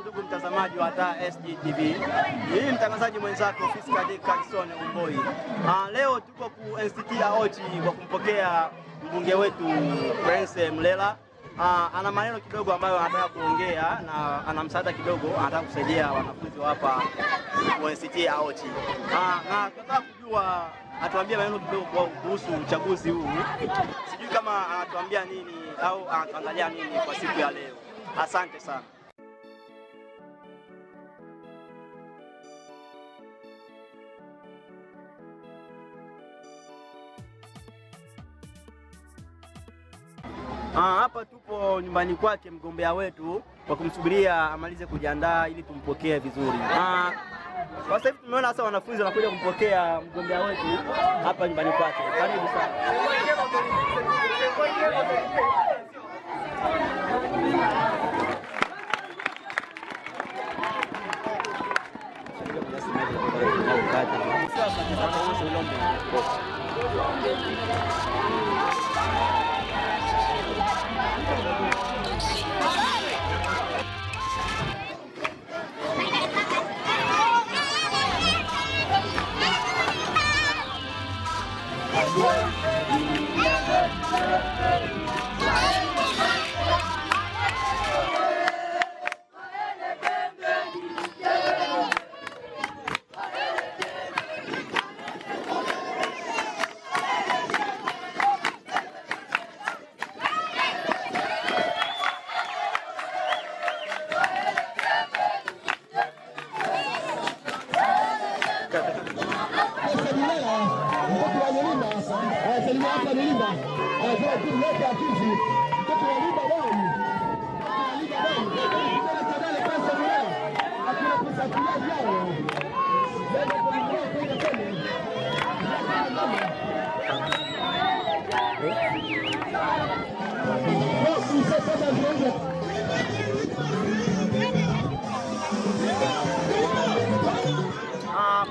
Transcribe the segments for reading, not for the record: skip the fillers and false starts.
ndugu mtazamaji wa Taa SGTV. Mimi mtangazaji mwenzako Fiskadi Carson Umboi. Leo tuko ku NCT Aochi kwa kumpokea mbunge wetu Prince Mlela. Ana maneno kidogo ambayo anataka kuongea na ana msaada kidogo anataka kusaidia wanafunzi hapa wa NCT Aochi. Na tunataka kujua atuambie maneno kidogo kuhusu uchaguzi huu. Sijui kama anatuambia nini au anatuangalia nini kwa siku ya leo. Asante sana. Hapa tupo nyumbani kwake mgombea wetu kwa kumsubiria amalize kujiandaa ili tumpokee vizuri. Kwa sasa hivi tumeona sasa wanafunzi wanakuja kumpokea mgombea wetu hapa nyumbani kwake. Karibu sana.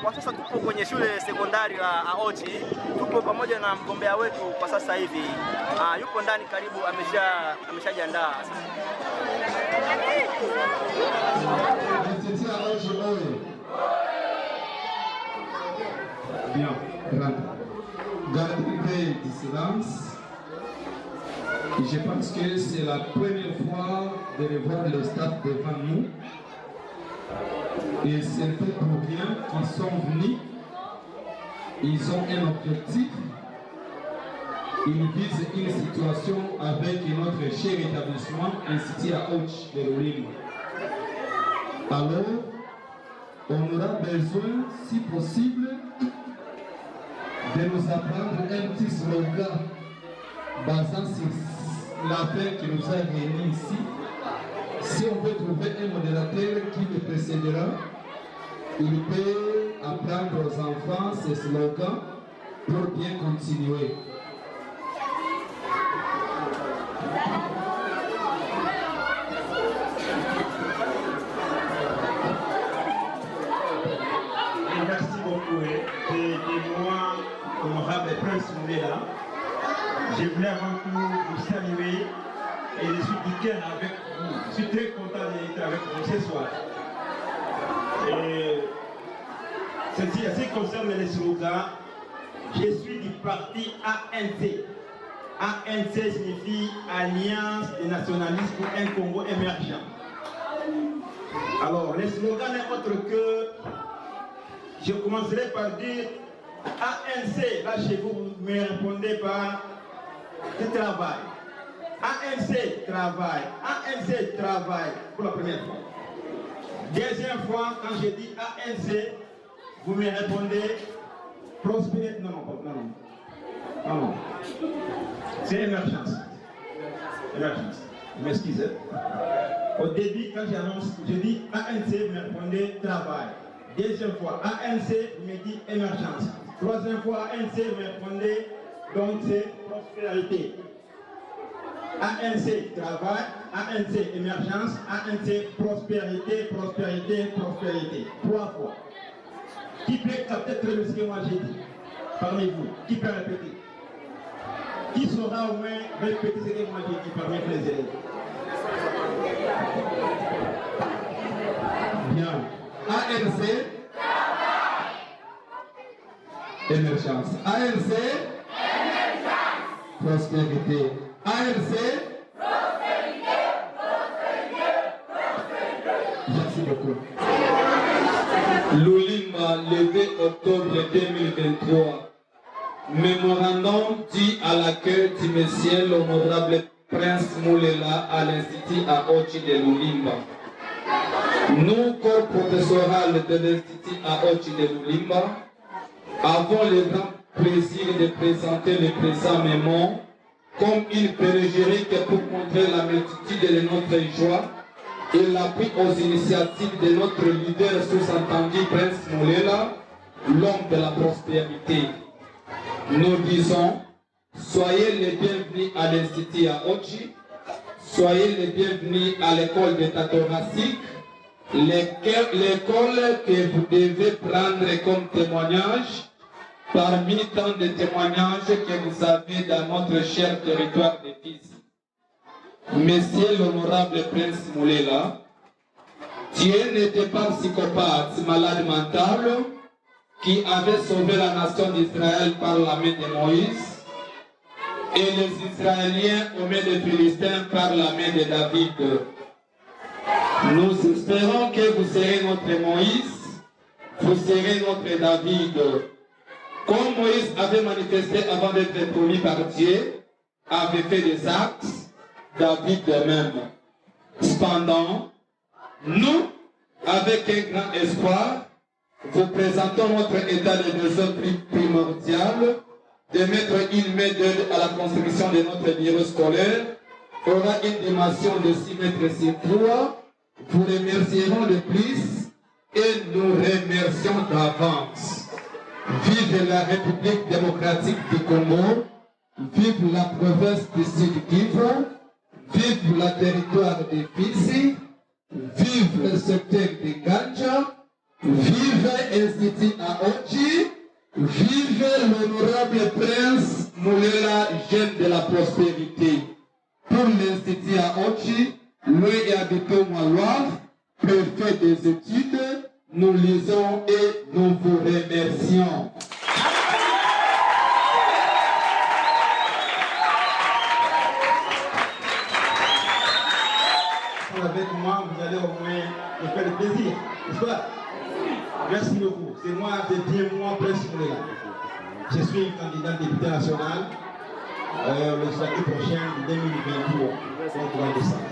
Kwa sasa tupo kwenye shule sekondari la Aochi, tupo pamoja na mgombea wetu kwa sasa hivi. Yupo ndani karibu ameshajiandaa. Bien, gardez du silence. Je pense que c'est la première fois de revoir le stade devant nous. Et c'est peu pour bien qu'ils sont venus. Ils ont un objectif. Ils visent une situation avec notre cher établissement NCT Aochi de Loulim. Alors, on aura besoin, si possible, de nous apprendre un petit slogan basant sur l'appel qui nous a réunis ici. Si on veut trouver un modérateur qui le précédera, il peut apprendre aux enfants ces slogans pour bien continuer. Merci beaucoup de moi, honorable Prince Mlela. Je voulais avant tout vous saluer et je suis du cœur avec vous. Je suis très content d'être avec vous ce soir. Ceci concerne les slogans. Je suis du parti ANC. ANC signifie Alliance des nationalistes pour un Congo émergent. Alors, les slogans n'est autre que, je commencerai par dire ANC. Là chez vous, vous me répondez par le travail. ANC travail, ANC travail pour la première fois. Deuxième fois, quand je dis ANC, vous me répondez prospérité. Non. C'est émergence. Émergence. Vous m'excusez. Au début, quand j'annonce, je dis ANC, vous me répondez travail. Deuxième fois, ANC, vous me dites émergence. Troisième fois, ANC, vous me répondez donc c'est prospérité. ANC travail, ANC émergence, ANC prospérité. Trois fois. Qui peut capter très bien ce que moi j'ai dit parmi vous? Qui peut répéter? Qui saura au moins répéter ce que moi j'ai dit parmi les élèves? bien. ANC, émergence. ANC, prospérité. ANC, merci beaucoup. Lulimba, levé octobre 2023. Mémorandum dit à l'accueil du monsieur l'honorable Prince Moulela à l'Institut à Ochi de Lulimba. Nous, corps professoral de l'Institut à Ochi de Lulimba, avons le grand plaisir de présenter le présent mémo comme une pérégyrique pour montrer la multitude de notre joie et l'appui aux initiatives de notre leader sous-entendu Prince Moulela, l'homme de la prospérité. Nous disons, soyez les bienvenus à l'Institut à Ochi, soyez les bienvenus à l'école d'état thoracique, l'école que vous devez prendre comme témoignage parmi tant de témoignages que vous avez dans notre cher territoire de Fizi. Monsieur l'honorable Prince Moulela, Dieu n'était pas psychopathe, malade mental, qui avait sauvé la nation d'Israël par la main de Moïse, et les Israéliens aux mains des Philistins par la main de David. Nous espérons que vous serez notre Moïse, vous serez notre David. Comme Moïse avait manifesté avant d'être promis par Dieu, avait fait des actes, David de même. Cependant, nous, avec un grand espoir, vous présentons notre état de besoin primordial de mettre une main d'aide à la construction de notre bureau scolaire aura une dimension de 6 mètres sur 3. Vous remercierons de plus et nous remercions d'avance. Vive la République démocratique du Congo, vive la province du Sud-Kivu, vive le territoire de Fizi, vive le secteur de Ganja, vive l'Institut à Ochi, vive l'honorable Prince Moulela, jeune de la prospérité. Pour l'Institut à Ochi, lui et Abito Maloir, préfet des études, nous lisons et nous vous remercions. Avec moi, vous allez au moins me faire le plaisir, n'est-ce pas? Merci beaucoup. C'est moi, c'est bien moi, Prince Moulela. Je suis candidat député national le samedi prochain de 2023, contre la décembre.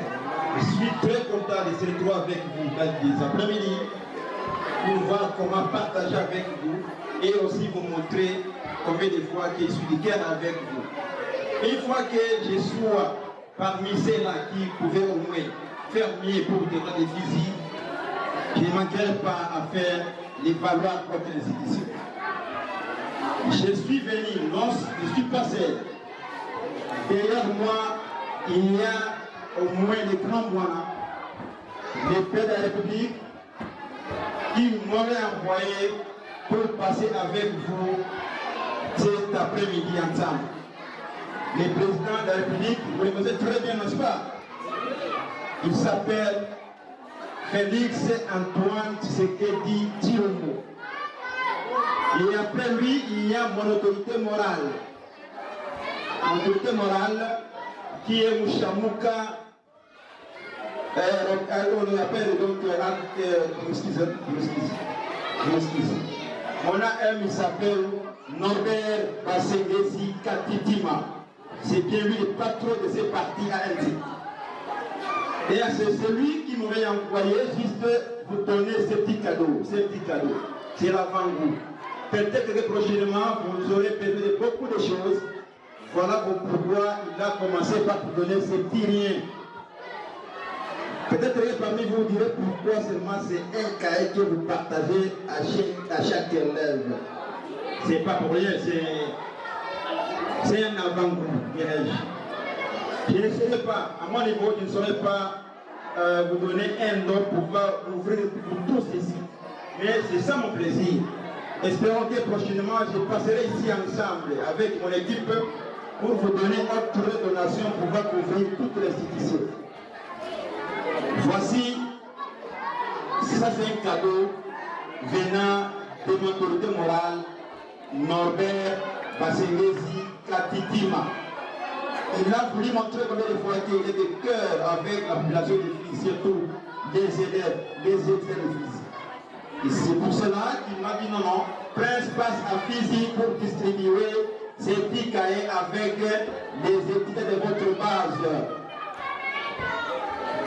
Je suis très content de se retrouver avec vous dans les après-midi pour voir comment partager avec vous et aussi vous montrer combien de fois que je suis de cœur avec vous. Une fois que je sois parmi ceux-là qui pouvaient au moins faire mieux pour le territoire de Fizi, je ne manquerai pas à faire les valoirs contre l'institution. Je suis venu, non, je suis passé. Derrière moi, il y a au moins les grands mois, les pères de la République qui m'auraient envoyé pour passer avec vous cet après-midi ensemble. Le président de la République, vous le connaissez très bien, n'est-ce pas? Il s'appelle Félix Antoine Tshisekedi Tshilombo. Et après lui, il y a mon autorité morale. Mon autorité morale qui est Mouchamouka. On l'appelle donc on a un qui s'appelle Norbert Basengesi Katitima. C'est bien lui le patron de ces partis ANC. Et c'est celui qui m'aurait envoyé juste vous donner ce petit cadeau. C'est l'avant-goût. Peut-être que prochainement, vous aurez besoin de beaucoup de choses. Voilà pourquoi il a commencé par vous donner ce petit rien. Peut-être que parmi vous direz pourquoi seulement c'est un cahier que vous partagez à chaque élève. C'est pas pour rien, c'est un avant-goût, dirais-je. Je ne saurais pas, à mon niveau, je ne saurais pas vous donner un don pour pouvoir ouvrir pour tous ici. Mais c'est ça mon plaisir. Espérons que prochainement, je passerai ici ensemble avec mon équipe pour vous donner autre donation pour pouvoir couvrir toute l'institution. Voici, ça c'est un cadeau venant de mon autorité morale, Norbert Basengezi Katitima. Il a voulu montrer combien de fois qu'il est de cœur avec la population de Fizi, surtout les élèves, les étudiants de Fizi. Et c'est pour cela qu'il m'a dit non, Prince passe à Fizi pour distribuer ces 10 cahiers avec les étudiants de votre base.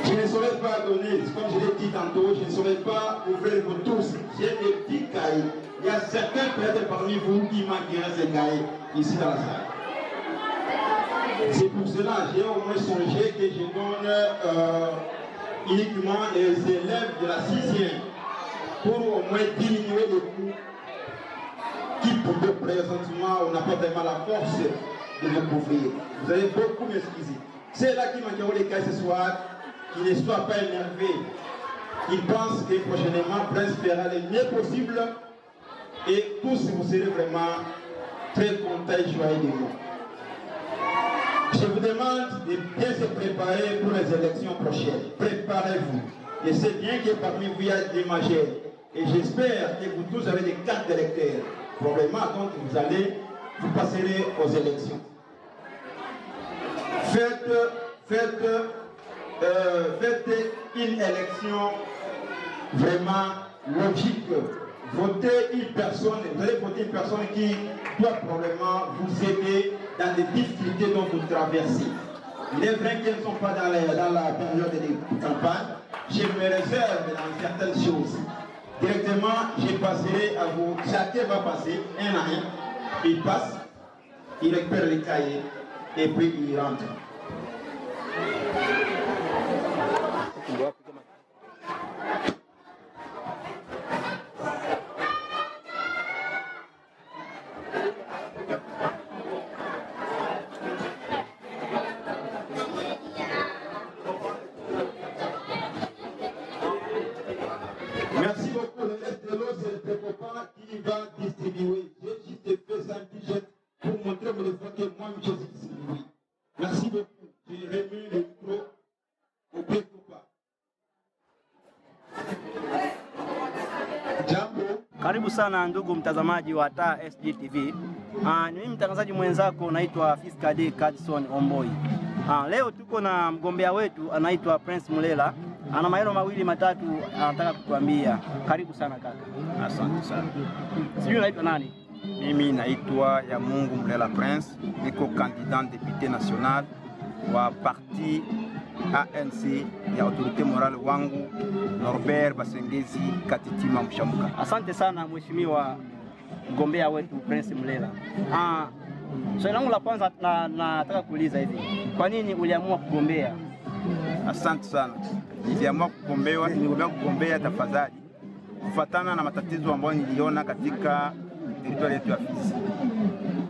Je ne saurais pas donner, comme je l'ai dit tantôt, je ne saurais pas ouvrir pour tous. J'ai des petits cahiers. Il y a certains peut-être parmi vous qui manqueraient ces cahiers ici dans la salle. C'est pour cela que j'ai au moins songé que je donne uniquement les élèves de la 6e pour au moins diminuer le coût qui pour le présentement on n'a pas vraiment la force de me couvrir. Vous allez beaucoup m'excuser. C'est là qui manqueront les cas ce soir, qu'ils ne soient pas énervés. Ils pensent que prochainement Prince fera le mieux possible et tous vous serez vraiment très contents et joyeux de moi. Je vous demande de bien se préparer pour les élections prochaines. Préparez-vous. Je sais bien que parmi vous il y a des majeurs. Et j'espère que vous tous avez des cartes d'électeurs. Probablement, donc vous passerez aux élections. Faites une élection vraiment logique. Votez une personne, vous allez voter une personne qui doit probablement vous aider dans les difficultés dont vous traversez. Il est vrai qu'elles ne sont pas dans la période de campagne. Je me réserve dans certaines choses. Directement, je passerai à vous. Chacun va passer un à un. Il passe, il récupère les cahiers et puis il rentre. Merci beaucoup. Le reste de l'eau, c'est le copain qui va distribuer. J'ai juste fait ça un petit jet pour montrer mon effort que moi-même je distribue. Merci beaucoup. J'ai remis le micro au Pécopa. Jambo. Karibu sana ndugu mtazamaji wa Taa SGTV. Ni mimi mtangazaji mwenzako naitwa Fiskade Kadson Omboi. Leo tuko na mgombea wetu anaitwa Prince Mlela. Ana maneno mawili matatu anataka kutuambia. Karibu sana kaka. Asante sana. Sijui unaitwa nani? Mimi naitwa ya Mungu Mlela Prince, niko candidat député national wa parti ANC ya autorité morale wangu Norbert Basengezi Katitima Mshamuka. Asante sana mheshimiwa mgombea wetu Prince Mlela. Swali langu la kwanza nataka kuuliza hivi. Kwa nini uliamua kugombea? Asante sana. Niliamua kugombea tafadhali kufuatana na matatizo ambayo niliona katika teritoria yetu ya Fizi.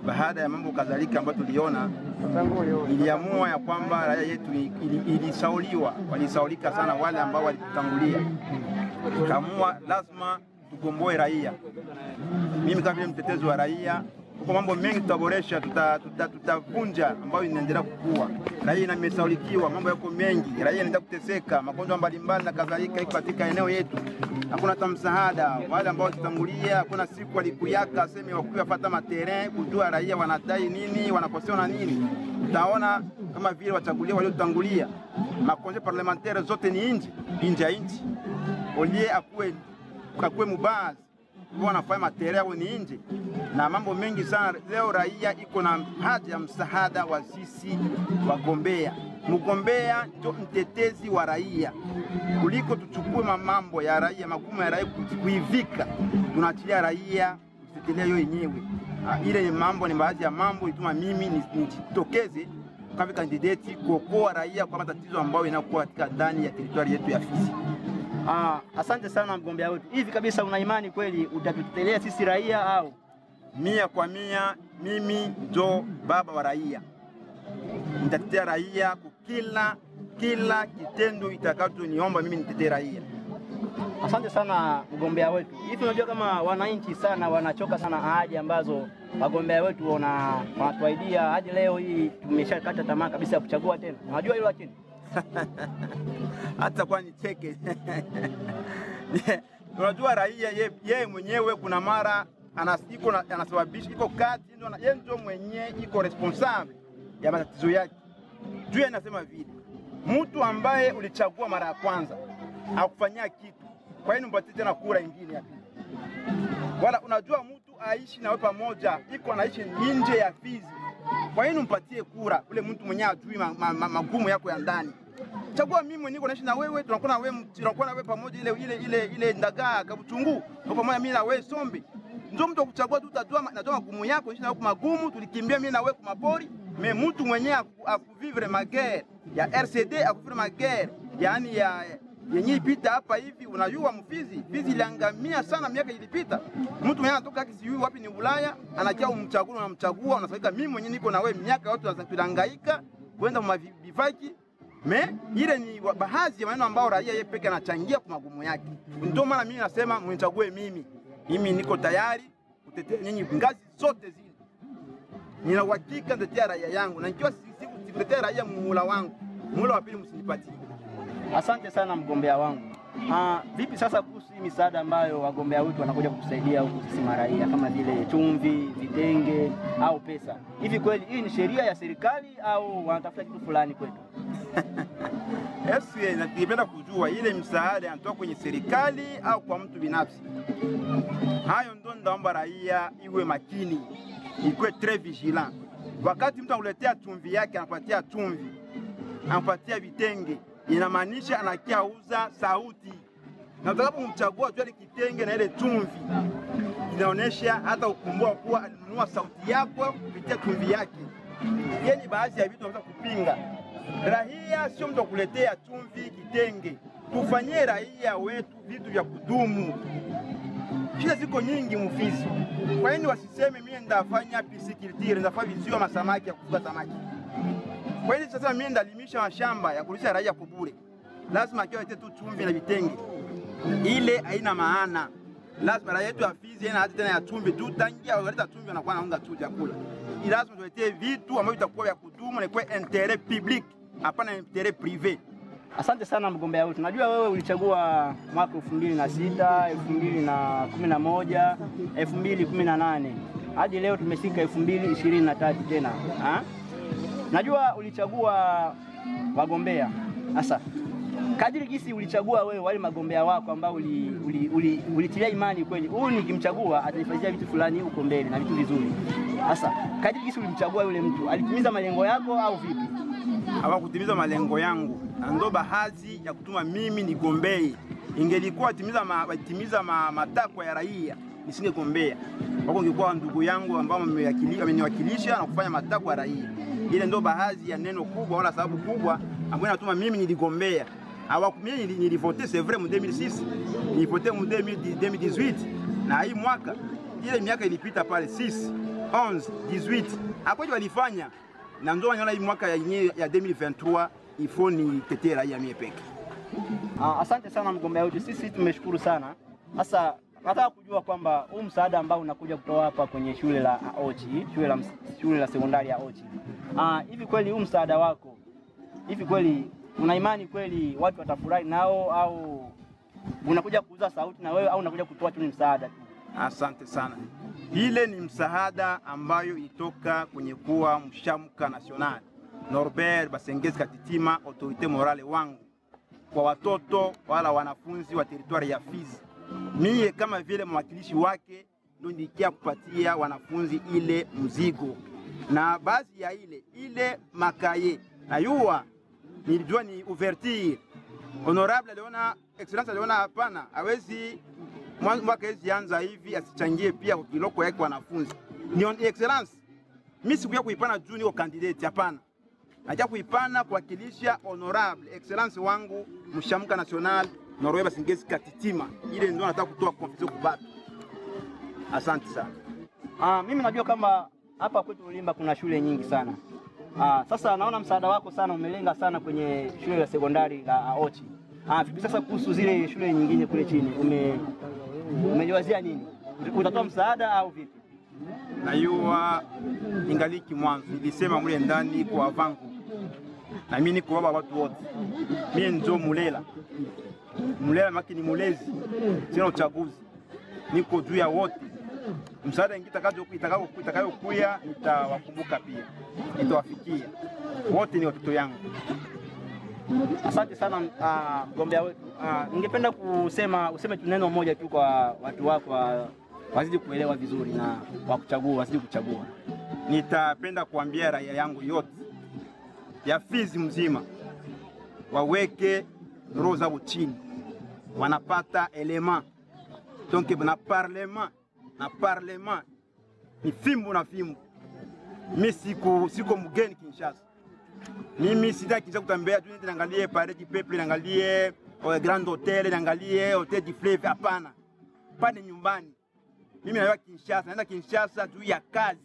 Baada ya mambo kadhalika ambayo tuliona, niliamua ya kwamba raia yetu walisaulika sana wale ambao walitutangulia. Nikaamua lazima tugomboe raia. Mimi kama vile mtetezi wa raia, kwa mambo mengi tutaboresha, tutavunja ambayo inaendelea kukua. Raia imesaulikiwa, mambo yako mengi, raia inaendelea kuteseka, magonjwa mbalimbali na kadhalika iko katika eneo yetu. Hakuna hata msaada, wale ambao tutangulia, hakuna siku walikuyaka sema wakuwa fuata materrain kujua raia wanadai nini, wanakosewa na nini. Utaona kama vile wachagulia waliotangulia, makonje parlementaire zote ni nje ya nchi. Olie akue mubazi wanafanya materia au ni nje na mambo mengi sana. Leo raia iko na haja ya msaada wa sisi wagombea. Mgombea ndio mtetezi wa raia. Kuliko tuchukue mambo ya raia, magumu ya raia kuivika, tunaachilia raia msitetea yeye yenyewe. Ile mambo ni baadhi ya mambo ituma mimi nijitokeze kama kandidati kuokoa raia kwa matatizo ambayo inakuwa katika ndani ya teritoria yetu ya Fizi. Asante sana mgombea wetu. Hivi kabisa una imani kweli utatutetea sisi raia au? 100% mimi ndio baba wa raia. Nitatetea raia kwa kila kitendo itakachoniomba mimi nitetee raia. Asante sana mgombea wetu. Hivi unajua kama wananchi sana wanachoka sana ahadi ambazo wagombea wetu wanatuahidia hadi leo hii tumeshakata tamaa kabisa ya kuchagua tena. Unajua hilo lakini hata kwa nicheke. Unajua raia yeye mwenyewe kuna mara anasababisha iko kati yeye ndio mwenyewe iko responsable ya matatizo yake. Juu anasema vile mtu ambaye ulichagua mara ya kwanza akufanyia kitu, kwa nini umpatie tena kura nyingine ya pili? Wala unajua mtu aishi nawe pamoja, iko anaishi nje ya Fizi, kwa nini umpatie kura ule mtu mwenyewe ajui magumu yako ya ndani? Chagua mimi mwenyewe naishi na wewe, tunakuwa na wewe pamoja ile ndagaa kabuchungu. Kwa pamoja mimi na wewe sombe. Ndio mtu kuchagua tu utajua magumu yako, ishi na wewe magumu, tulikimbia mimi na wewe kwa mapori. Mais mtu mwenyewe akuvivre magere ya RCD, akuvivre magere yani yenye ipita hapa hivi. Unajua Fizi iliangamia sana miaka ilipita. Mtu mwenyewe anatoka kisiyui wapi ni Ulaya, anakia umchagua na mchagua, unasema mimi mwenyewe niko na wewe miaka yote tunahangaika kwenda mavivaki. Ile ni baadhi ya maneno ambayo raia yeye peke anachangia kwa magumu yake. Ndio maana mimi nasema mnichague mimi. Mimi niko tayari kutetea nyinyi ngazi zote zile. Nina uhakika nitetea raia yangu, na nikiwa sikutetea raia muhula wangu, muhula wa pili msinipatie. Asante sana mgombea wangu. Vipi sasa kuhusu misaada ambayo wagombea wetu wanakuja kutusaidia huku sisi raia, kama vile chumvi, vitenge au pesa? Hivi kweli hii ni sheria ya serikali au wanatafuta kitu fulani kwetu? Ningependa kujua ile msaada inatoka kwenye serikali au kwa mtu binafsi. Hayo ndio ndaomba raia iwe makini, ikuwe très vigilant. Wakati mtu anakuletea chumvi yake, anapatia chumvi, anapatia vitenge, inamaanisha anakia uza sauti. Na utakapomchagua tu ile kitenge na ile chumvi, inaonesha hata ukumbua kuwa alinunua sauti yako kupitia chumvi yake. Yeye ni baadhi ya vitu tunaweza kupinga. Raia sio mtu kuletea chumvi, kitenge. Tufanyie raia wetu vitu vya kudumu. Shida ziko nyingi Mfizi. Kwa nini wasiseme mimi ndafanya pisciculture, ndafanya vizio masamaki ya kufuga samaki? Kwa nini sasa mimi ndalimisha mashamba ya kulisha raia kubure? Lazima akiwa tu chumvi na vitenge. Ile haina maana. Lazima raia yetu ya Fizi na hata tena ya chumvi tu, tangia waleta chumvi wanakuwa naunga tu chakula. Lazima tuletee vitu ambavyo vitakuwa vya kudumu na kwa intérêt public, hapana intérêt privé. Asante sana mgombea wetu. Najua wewe ulichagua mwaka 2006, 2011, 2018. Hadi leo tumefika 2023 tena. Najua ulichagua wagombea. Sasa kadiri gisi ulichagua wewe wale magombea wako ambao ulitilia imani kweli, huyu nikimchagua atanifanyia vitu fulani huko mbele na vitu vizuri. Sasa kadiri gisi ulimchagua yule mtu, alitimiza malengo yako au vipi? Hawakutimiza malengo yangu. Ndio baadhi ya kutuma mimi nigombee. Ingelikuwa timiza matakwa ya raia, nisingegombea. Wako ingekuwa ndugu yangu ambao ameniwakilisha na kufanya matakwa ya raia. Ile ndio baadhi ya neno kubwa wala sababu kubwa ambayo natuma mimi niligombea. Mimi nilivote c'est vrai mu 2006, nilivote mu 2018, na hii mwaka ile miaka ilipita pale 6, 11, 18. Hapo walifanya na ndio wanaona hii mwaka ya 2023 ifo ni tetea raia mie peke. Asante sana mgombea wetu, sisi tumeshukuru sana. Sasa nataka kujua kwamba huu msaada ambao unakuja kutoa hapa kwenye shule la Ochi, shule la sekondari ya Ochi. Hivi kweli huu msaada wako, hivi kweli una imani kweli watu watafurahi nao, au unakuja kuuza sauti na wewe, au unakuja kutoa tu msaada tu? Asante sana. Ile ni msaada ambayo itoka kwenye kuwa mshamka national Norbert Basengezi Katitima, autorite morale wangu kwa watoto wala wanafunzi wa teritwari ya Fizi. Mie kama vile mwakilishi wake ndio nikia kupatia wanafunzi ile mzigo, na baadhi ya ile makaye na yua nilijua ni ouverture. Honorable aliona, excellence aliona hapana, hawezi mwaka hizi anza hivi asichangie pia kiloko yake wanafunzi. Ni excellence, mimi sikuja kuipana juu niko candidate, hapana. Naja kuipana kuwakilisha honorable excellence wangu mshamka national Norbert Basengezi Katitima. Ile ndio nataka kutoa confiance kwa watu. Asante sana. Mimi najua kama hapa kwetu Ulimba kuna shule nyingi sana. Sasa naona msaada wako sana umelenga sana kwenye shule la sekondari la Ochi. Vipi sasa kuhusu zile shule nyingine kule chini, umeliwazia nini? Utatoa msaada au vipi? Na yua ingaliki mwanzo nilisema mule ndani kwa vangu, na mimi niko baba watu wote. Mimi ndio mulela Mlela maki ni mulezi, sina uchaguzi, niko juu ya wote. Msaada itakayokuya nitawakumbuka pia, nitawafikia wote, ni watoto yangu. Asante sana mgombea wetu. Ningependa useme tu neno moja tu kwa watu wako wazidi kuelewa vizuri na wazidi kuchagua. Nitapenda kuambia raia yangu yote ya Fizi mzima waweke roho zao chini, wanapata elema donc na parlement ni fimbo na fimbo. Mimi siko mgeni Kinshasa. Mimi sitaki Kinshasa kutembea tu niangalie Palais du Peuple, niangalie Grand Hotel, niangalie Hotel du Fleuve, hapana. Pale nyumbani. Mimi naenda Kinshasa, naenda Kinshasa juu ya kazi.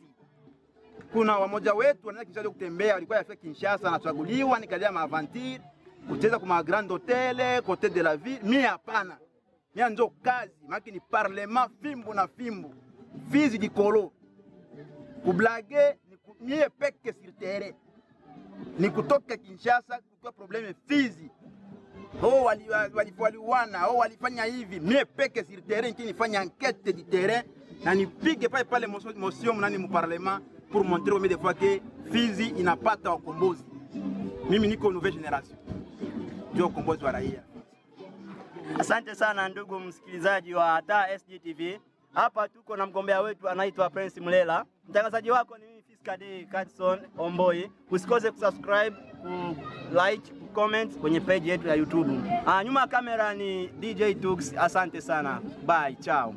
Kuna wamoja wetu wanaenda Kinshasa kutembea, walikuwa yafika Kinshasa anachaguliwa nikalia maaventure, kucheza kwa Grand Hotel, Côté de la Ville. Mimi hapana. Mimi ndio kazi, maki ni parlement fimbo na fimbo. Fizi dikolo. Kublage ni peke sur terrain. Ni kutoka Kinshasa kwa probleme Fizi. Waliwana, walifanya hivi. Mie peke sur terrain qui nifanya enquête du terrain na nipige pale motion mnani mu parlement pour montrer au des fois que Fizi inapata wakombozi. Mimi niko nouvelle génération. Ndio wakombozi wa raia. Asante sana ndugu msikilizaji wa Taa SGTV. Hapa tuko na mgombea wetu anaitwa Prince Mlela. Mtangazaji wako ni mimi Fiskade Catson Omboi. Usikose kusubscribe, like, comment kwenye page yetu ya YouTube. Nyuma ya kamera ni DJ Tux. Asante sana. Bye, ciao.